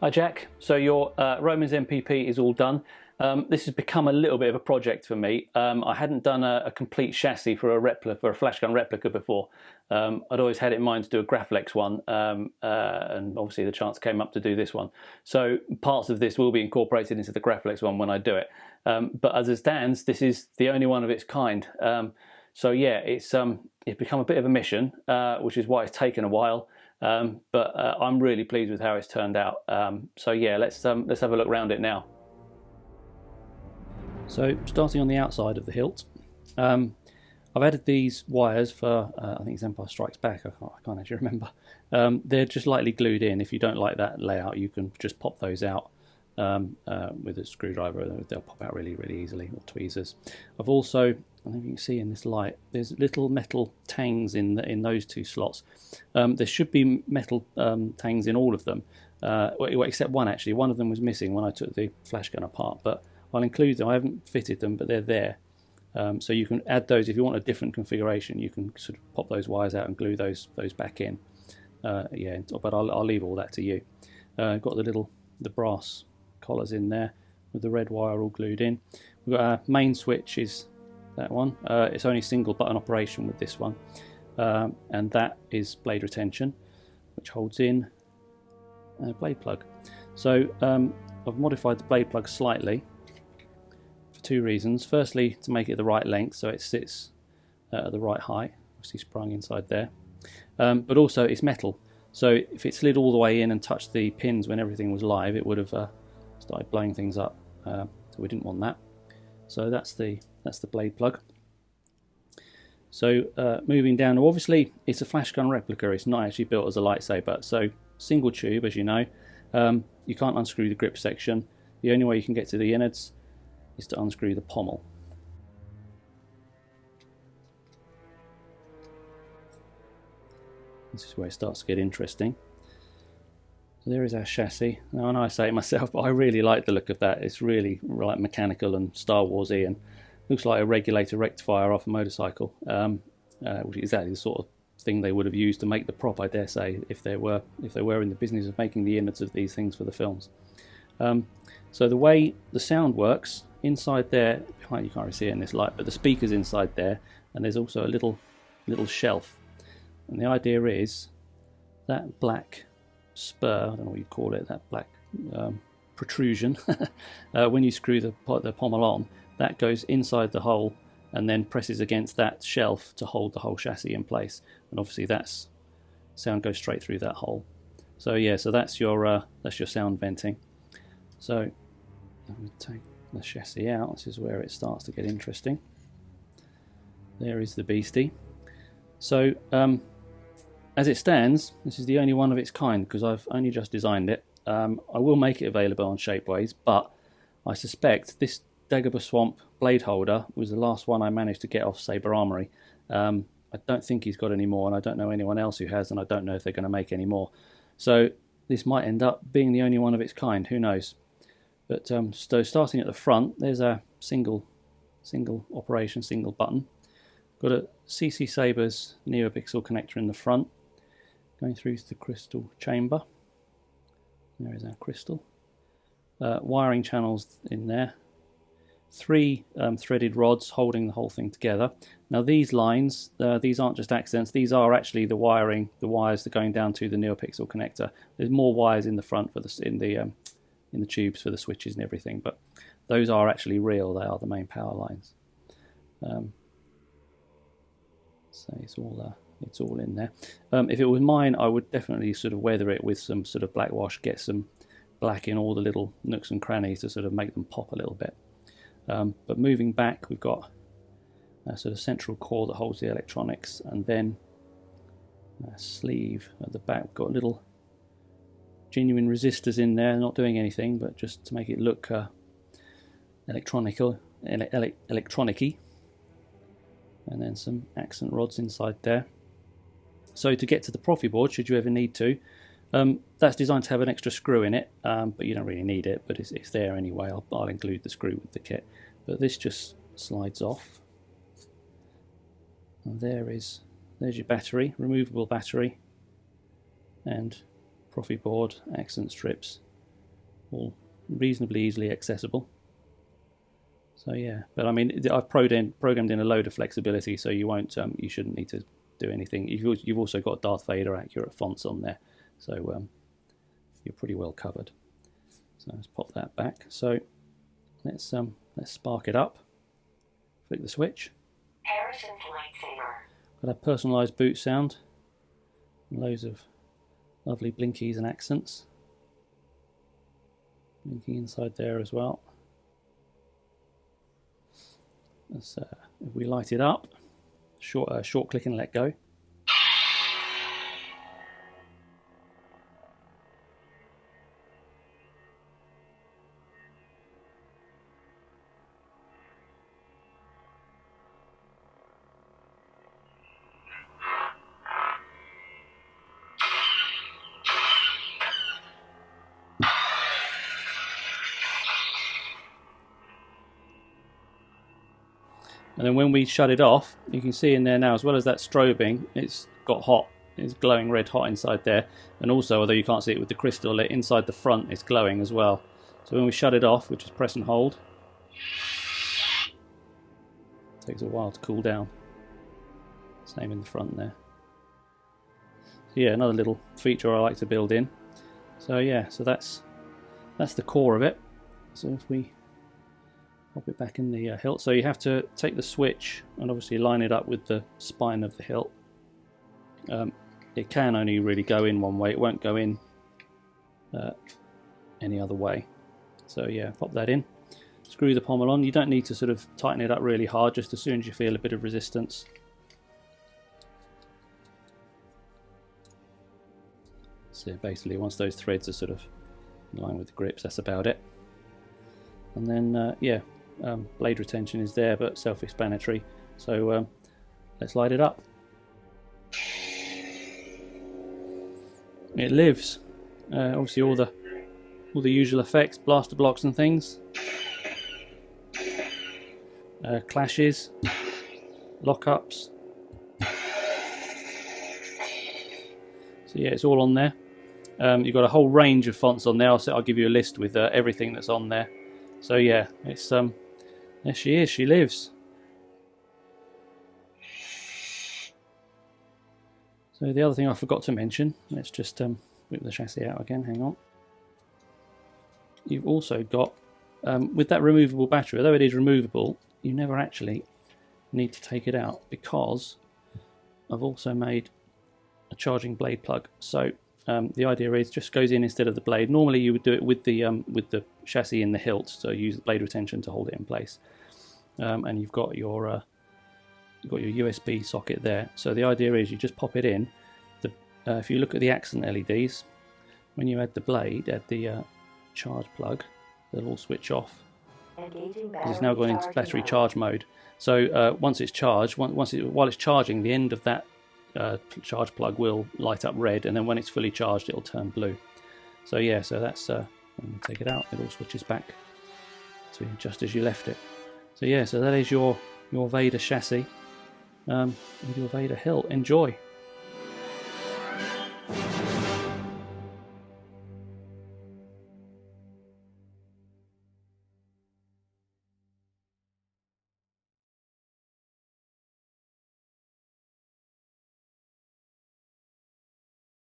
Hi Jack, so your Roman's MPP is all done. This has become a little bit of a project for me. I hadn't done a complete chassis for a Flashgun replica before. I'd always had it in mind to do a Graflex one, and obviously the chance came up to do this one. So parts of this will be incorporated into the Graflex one when I do it. But as it stands, this is the only one of its kind. So yeah, it's become a bit of a mission, which is why it's taken a while. But I'm really pleased with how it's turned out. So yeah, let's have a look around it now. So starting on the outside of the hilt, I've added these wires for I think it's Empire Strikes Back. I can't actually remember. They're just lightly glued in. If you don't like that layout, you can just pop those out with a screwdriver. They'll pop out really easily, or tweezers. I've also, I don't know if you can see in this light, there's little metal tangs in those two slots. There should be metal tangs in all of them, well, except one actually. One of them was missing when I took the Flashgun apart, but I'll include them. I haven't fitted them, but they're there. So you can add those if you want a different configuration. You can sort of pop those wires out and glue those back in. Yeah, but I'll leave all that to you. Got the brass collars in there with the red wire all glued in. We've got our main switch is that one. It's only single button operation with this one, and that is blade retention, which holds in a blade plug. So I've modified the blade plug slightly for two reasons. Firstly, to make it the right length so it sits at the right height, obviously sprung inside there, but also it's metal, so if it slid all the way in and touched the pins when everything was live, it would have started blowing things up, so we didn't want that. So that's the blade plug. So moving down, obviously it's a Flashgun replica, it's not actually built as a lightsaber, so single tube, as you know. You can't unscrew the grip section. The only way you can get to the innards is to unscrew the pommel. This is where it starts to get interesting. So there is our chassis. Now I know I say it myself, but I really like the look of that. It's really like mechanical and Star Wars-y, and looks like a regulator rectifier off a motorcycle, which is exactly the sort of thing they would have used to make the prop, I dare say, if they were in the business of making the innards of these things for the films. So the way the sound works, inside there, you can't really see it in this light, but the speaker's inside there, and there's also a little shelf. And the idea is that black spur, I don't know what you call it, that black protrusion, when you screw the pommel on, that goes inside the hole and then presses against that shelf to hold the whole chassis in place. And obviously sound goes straight through that hole. So yeah, so that's your sound venting. So I'm going to take the chassis out. This is where it starts to get interesting. There is the beastie. So as it stands, this is the only one of its kind because I've only just designed it. I will make it available on Shapeways, but I suspect this Dagobah Swamp blade holder was the last one I managed to get off Saber Armory. I don't think he's got any more, and I don't know anyone else who has, and I don't know if they're going to make any more. So this might end up being the only one of its kind, who knows. But so starting at the front, there's a single operation, single button. Got a CC Saber's NeoPixel connector in the front, going through to the crystal chamber. There is our crystal. Wiring channels in there. 3 threaded rods holding the whole thing together. Now these lines, these aren't just accidents, these are actually the wires that are going down to the NeoPixel connector. There's more wires in the front for in the tubes for the switches and everything, but those are actually real, they are the main power lines. So it's all in there. If it was mine, I would definitely sort of weather it with some sort of black wash, get some black in all the little nooks and crannies to sort of make them pop a little bit. But moving back, we've got a sort of central core that holds the electronics, and then a sleeve at the back. We've got little genuine resistors in there, not doing anything, but just to make it look electronic-y. And then some accent rods inside there. So to get to the Profi board, should you ever need to, that's designed to have an extra screw in it, but you don't really need it, but it's there anyway. I'll include the screw with the kit. But this just slides off. And there's your battery, removable battery, and Profi board, accent strips all reasonably easily accessible. So yeah, but I mean, I've programmed in a load of flexibility, so you won't, you shouldn't need to do anything. You've also got Darth Vader accurate fonts on there, so you're pretty well covered. So let's pop that back. So let's spark it up. Flick the switch. Harrison's lightsaber. Got a personalised boot sound. Loads of lovely blinkies and accents. Blinking inside there as well. If we light it up, short click and let go. And then when we shut it off, you can see in there now, as well as that strobing, it's got hot. It's glowing red hot inside there. And also, although you can't see it with the crystal lit, inside the front it's glowing as well. So when we shut it off, we just press and hold. It takes a while to cool down. Same in the front there. So yeah, another little feature I like to build in. So yeah, so that's the core of it. So if we pop it back in the hilt. So you have to take the switch and obviously line it up with the spine of the hilt. It can only really go in one way. It won't go in any other way. So yeah, pop that in. Screw the pommel on. You don't need to sort of tighten it up really hard, just as soon as you feel a bit of resistance. So basically once those threads are sort of in line with the grips, that's about it. And then yeah, blade retention is there, but self-explanatory. So let's light it up. It lives. Obviously all the usual effects, blaster blocks and things, clashes, lockups. So yeah, it's all on there. You've got a whole range of fonts on there. I'll give you a list with everything that's on there. So yeah, it's there she is. She lives. So the other thing I forgot to mention, let's just whip the chassis out again. Hang on. You've also got with that removable battery, although it is removable, you never actually need to take it out, because I've also made a charging blade plug. So the idea is just goes in instead of the blade. Normally you would do it with the chassis in the hilt, so use the blade retention to hold it in place. And you've got your USB socket there. So the idea is you just pop it in. If you look at the accent LEDs, when you add the blade, add the charge plug, they'll all switch off. It's now going into battery charge mode. So once it's charged, while it's charging, the end of that charge plug will light up red, and then when it's fully charged, it'll turn blue. So yeah, so that's when you take it out, it all switches back to just as you left it. So yeah, so that is your Vader chassis with your Vader hilt. Enjoy.